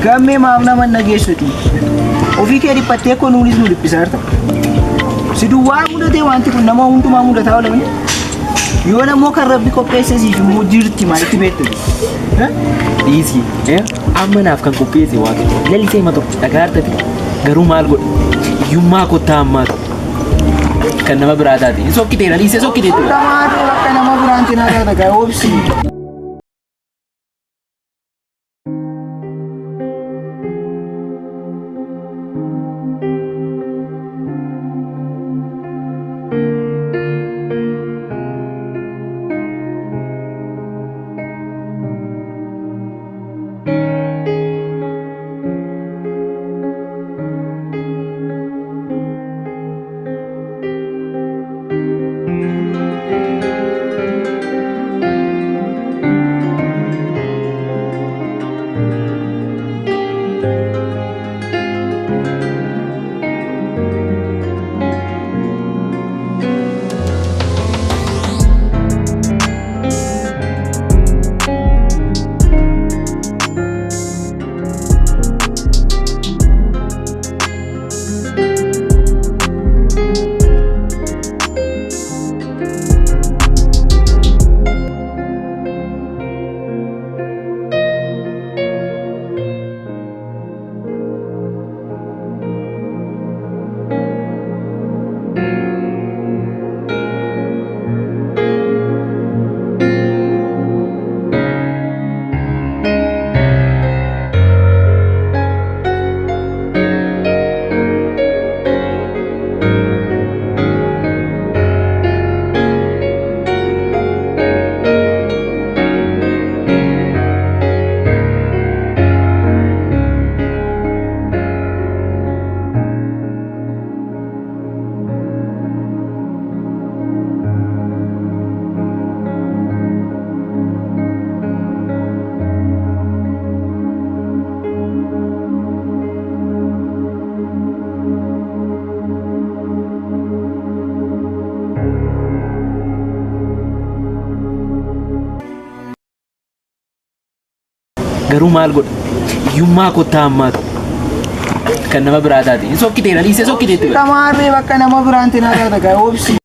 gammee maamna man nageessuti ofii kee dhiphattee ko nuunis nu dhiphisaarta si duwwaa mudatee wanti kun nama hundumaa mudataa oolame yoo namoo kan rabbi qopheesse siif immoo jirti maalitti beektu dhiisii amma naaf kan qopheesse waaqayyo lalisee ma tokko dhagaartati garuu maal godha hiyyummaa kottaa ammaatu kan nama biraa taate sokkiteera dhiisee sokkiteetu dhamaatee bakka nama biraanti naa taata obsi garuu maal godha hiyyummaa kottaa ammaatu kan nama biraa taate sokkiteera dhiisee sokkiteetu dhamaatee bakka nama biraanti naa taata obsi